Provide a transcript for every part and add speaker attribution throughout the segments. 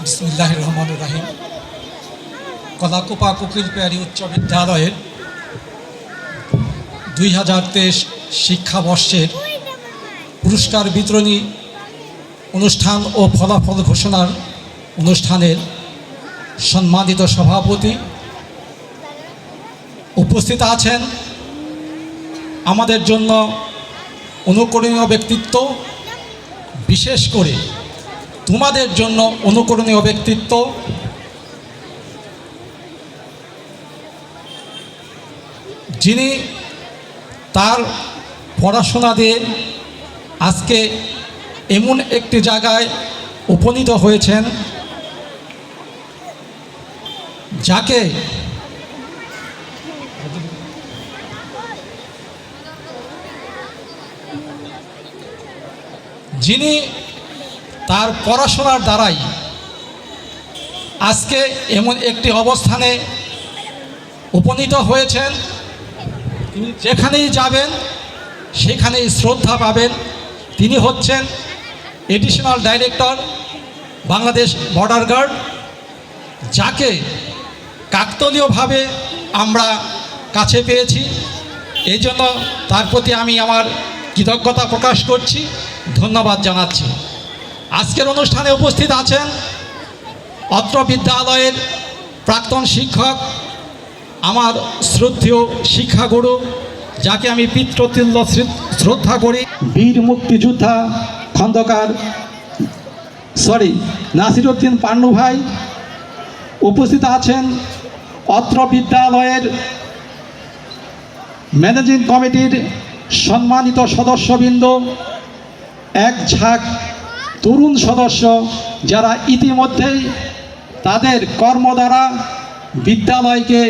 Speaker 1: বিসমিল্লাহির রহমানির রহিম। কলাকুপা কোকিল পেয়ারি উচ্চ বিদ্যালয়ের 2023 শিক্ষাবর্ষের পুরস্কার বিতরণী অনুষ্ঠান ও ফলাফল ঘোষণার অনুষ্ঠানের সম্মানিত সভাপতি উপস্থিত আছেন। আমাদের জন্য অনুকরণীয় ব্যক্তিত্ব, বিশেষ করে তোমাদের জন্য অনুকরণীয় ব্যক্তিত্ব যিনি তার পড়াশোনা দিয়ে আজকে এমন একটি জায়গায় উপনীত হয়েছেন যাকে যিনি তার পড়াশোনার দ্বারাই আজকে এমন একটি অবস্থানে উপনীত হয়েছেন। তিনি যেখানেই যাবেন সেখানেই শ্রদ্ধা পাবেন। তিনি হচ্ছেন additional director Bangladesh border guard, যাকে কাকতালীয়ভাবে আমরা কাছে পেয়েছি। এই জন্য তার প্রতি আমি আমার কৃতজ্ঞতা প্রকাশ করছি, ধন্যবাদ জানাচ্ছি। আজকের অনুষ্ঠানে উপস্থিত আছেন অত্র বিদ্যালয়ের প্রাক্তন শিক্ষক, আমার শ্রদ্ধেয় শিক্ষাগুরু, যাকে আমি পিতৃতুল্য শ্রদ্ধা করি, বীর মুক্তিযোদ্ধা খন্দকার নাসিরউদ্দিন পান্নু ভাই। উপস্থিত আছেন অত্র বিদ্যালয়ের ম্যানেজিং কমিটির সম্মানিত সদস্যবৃন্দ, এক ঝাঁক তরুণ সদস্য যারা ইতিমধ্যেই তাদের কর্ম দ্বারা বিদ্যালয়কে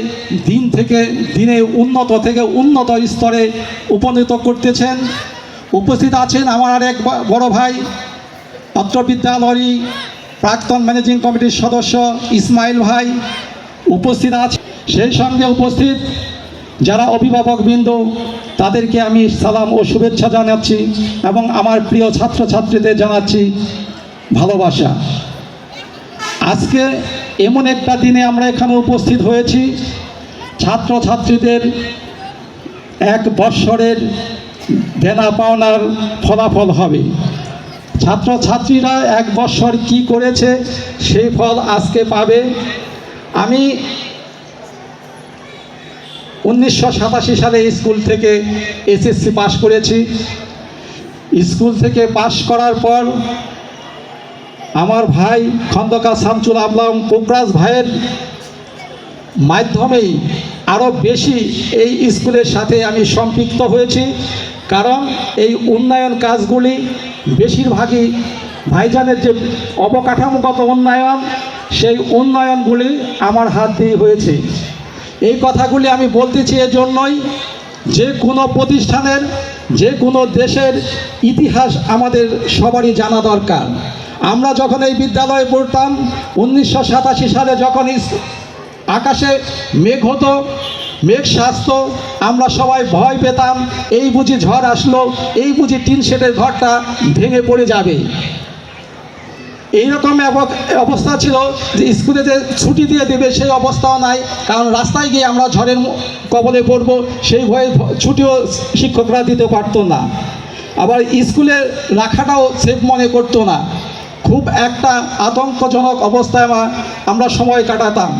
Speaker 1: দিন থেকে দিনে উন্নত থেকে উন্নত স্তরে উপনীত করতেছেন। উপস্থিত আছেন আমার আরেক বড় ভাই, অত্র বিদ্যালয়েরই প্রাক্তন ম্যানেজিং কমিটির সদস্য ইসমাইল ভাই উপস্থিত আছে। সেই সঙ্গে উপস্থিত যারা অভিভাবকবৃন্দ, তাদেরকে আমি সালাম ও শুভেচ্ছা জানাচ্ছি এবং আমার প্রিয় ছাত্রছাত্রীদের জানাচ্ছি ভালোবাসা। আজকে এমন একটা দিনে আমরা এখানে উপস্থিত হয়েছি, ছাত্রছাত্রীদের এক বৎসরের দেনা পাওনার ফলাফল হবে। ছাত্রছাত্রীরা এক বৎসর কি করেছে সেই ফল আজকে পাবে। আমি 1987 সালে স্কুল থেকে এসএসসি পাশ করেছি। স্কুল থেকে পাশ করার পর আমার ভাই খন্দকার শামসুল আলম পোকরাজ ভাইয়ের মাধ্যমেই আরও বেশি এই স্কুলের সাথে আমি সম্পৃক্ত হয়েছি, কারণ এই উন্নয়ন কাজগুলি বেশিরভাগই ভাইজানের যে অবকাঠামোগত উন্নয়ন, সেই উন্নয়নগুলি আমার হাত দিয়ে হয়েছে। এই কথাগুলি আমি বলতেছি এজন্যই, যে কোনো প্রতিষ্ঠানের, যে কোনো দেশের ইতিহাস আমাদের সবারই জানা দরকার। আমরা যখন এই বিদ্যালয়ে পড়তাম 1987 সালে, যখন আকাশে মেঘ হতো, মেঘ সাজতো, আমরা সবাই ভয় পেতাম, এই বুঝি ঝড় আসলো, এই বুঝি টিন শেডের ঘরটা ভেঙে পড়ে যাবে। এইরকম অবস্থা ছিল যে স্কুলে যে ছুটি দিয়ে দেবে সেই অবস্থাও নাই, কারণ রাস্তায় গিয়ে আমরা ঝড়ের কবলে পড়ব, সেই ভয়ে ছুটিও শিক্ষকরা দিতে পারতো না। আবার স্কুলে রাখাটাও সেফ মনে করতো না। খুব একটা আতঙ্কজনক অবস্থায় আমরা সময় কাটাতাম।